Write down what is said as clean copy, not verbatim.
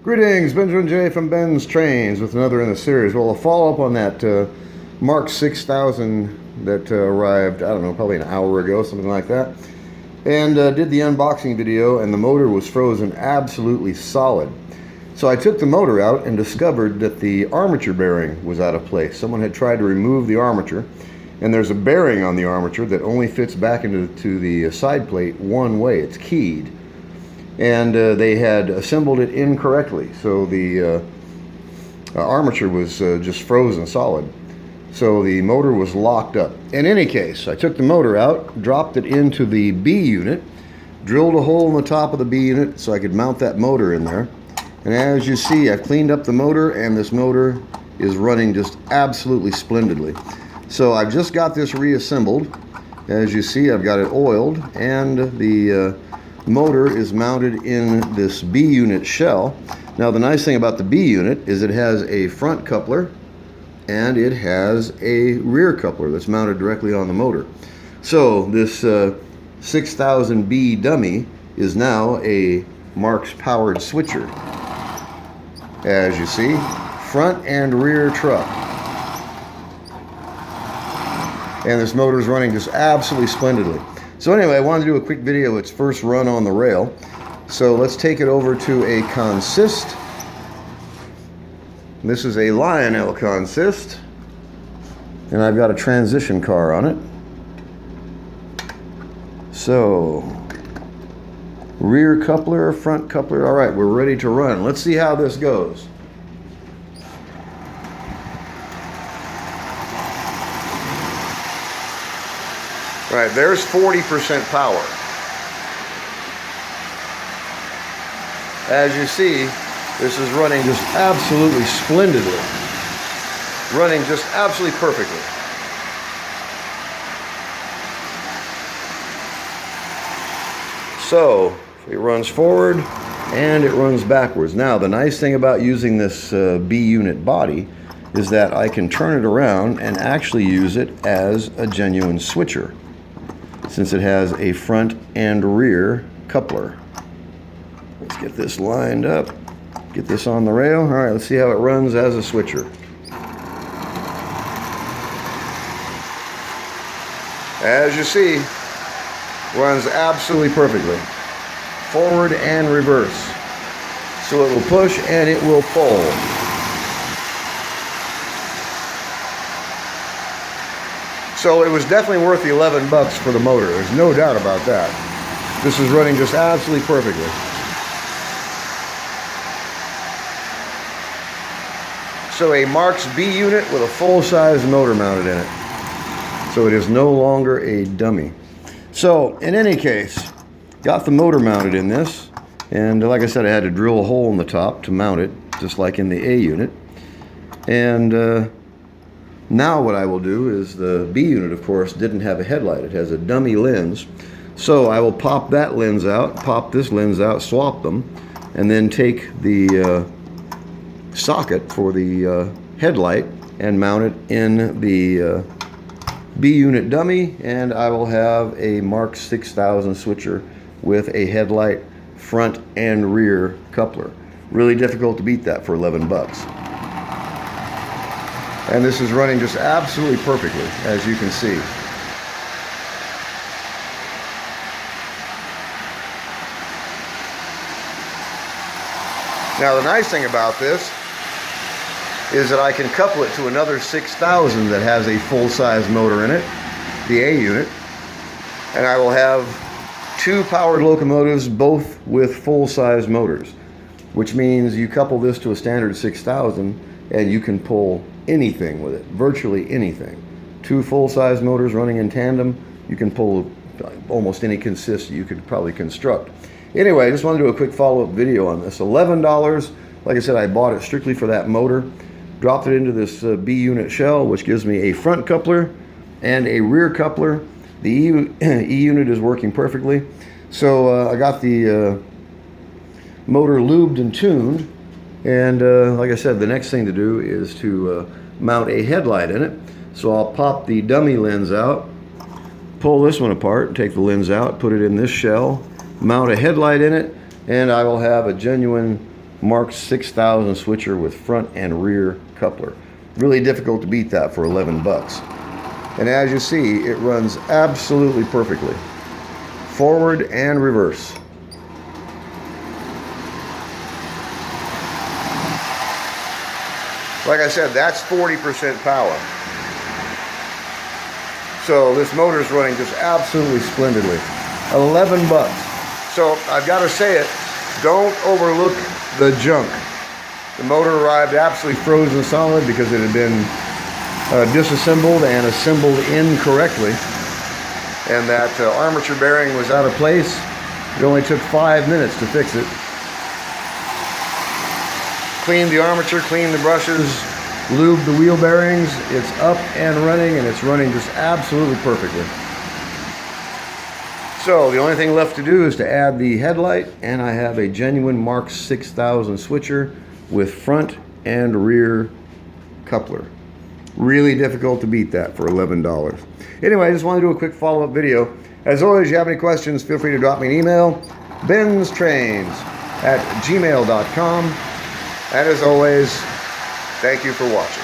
Greetings, Benjamin J. from Ben's Trains with another in the series. Well, a follow-up on that Marx 6000 that arrived, I don't know, probably an hour ago, something like that. And did the unboxing video, and the motor was frozen absolutely solid. So I took the motor out and discovered that the armature bearing was out of place. Someone had tried to remove the armature, and there's a bearing on the armature that only fits back into the side plate one way. It's keyed. And they had assembled it incorrectly, so the armature was just frozen solid. So the motor was locked up. In any case, I took the motor out, dropped it into the B unit, drilled a hole in the top of the B unit so I could mount that motor in there. And as you see, I've cleaned up the motor, and this motor is running just absolutely splendidly. So I've just got this reassembled. As you see, I've got it oiled, and the motor is mounted in this B unit shell. Now the nice thing about the B unit is it has a front coupler and it has a rear coupler that's mounted directly on the motor. So this 6000B dummy is now a Marx powered switcher. As you see, front and rear truck. And this motor is running just absolutely splendidly. So anyway, I wanted to do a quick video of its first run on the rail. So let's take it over to a consist. This is a Lionel consist, and I've got a transition car on it. So rear coupler, front coupler. All right, we're ready to run. Let's see how this goes. All right, there's 40% power. As you see, this is running just absolutely splendidly. Running just absolutely perfectly. So, it runs forward and it runs backwards. Now, the nice thing about using this B unit body is that I can turn it around and actually use it as a genuine switcher, since it has a front and rear coupler. Let's get this lined up, get this on the rail. All right, let's see how it runs as a switcher. As you see, runs absolutely perfectly, forward and reverse. So it will push and it will pull. So it was definitely worth the 11 bucks for the motor. There's no doubt about that. This is running just absolutely perfectly. So a Marx B unit with a full-size motor mounted in it. So it is no longer a dummy. So in any case, got the motor mounted in this. And like I said, I had to drill a hole in the top to mount it, just like in the A unit. And now what I will do is, the B unit, of course, didn't have a headlight. It has a dummy lens. So I will pop that lens out, pop this lens out, swap them, and then take the socket for the headlight and mount it in the B unit dummy, and I will have a Marx 6000 switcher with a headlight, front and rear coupler. Really difficult to beat that for 11 bucks. And this is running just absolutely perfectly, as you can see. Now the nice thing about this is that I can couple it to another 6000 that has a full-size motor in it, the A unit, and I will have two powered locomotives, both with full-size motors, which means you couple this to a standard 6000 and you can pull anything with it, virtually anything. Two full-size motors running in tandem, you can pull almost any consist you could probably construct. Anyway, I just want to do a quick follow-up video on this. $11, like I said, I bought it strictly for that motor, dropped it into this B unit shell, which gives me a front coupler and a rear coupler. The E unit is working perfectly. So I got the motor lubed and tuned. And like I said, the next thing to do is to mount a headlight in it. So I'll pop the dummy lens out, pull this one apart, take the lens out, put it in this shell, mount a headlight in it, and I will have a genuine Marx 6000 switcher with front and rear coupler. Really difficult to beat that for 11 bucks. And as you see, it runs absolutely perfectly. Forward and reverse. Like I said, that's 40% power. So this motor's running just absolutely splendidly. 11 bucks. So I've got to say it, don't overlook the junk. The motor arrived absolutely frozen solid because it had been disassembled and assembled incorrectly. And that armature bearing was out of place. It only took 5 minutes to fix it. Cleaned the armature, cleaned the brushes, lubed the wheel bearings. It's up and running, and it's running just absolutely perfectly. So the only thing left to do is to add the headlight, and I have a genuine Marx 6000 switcher with front and rear coupler. Really difficult to beat that for $11. Anyway, I just want to do a quick follow-up video. As always, if you have any questions, feel free to drop me an email, BENZTRAINZ@gmail.com. And as always, thank you for watching.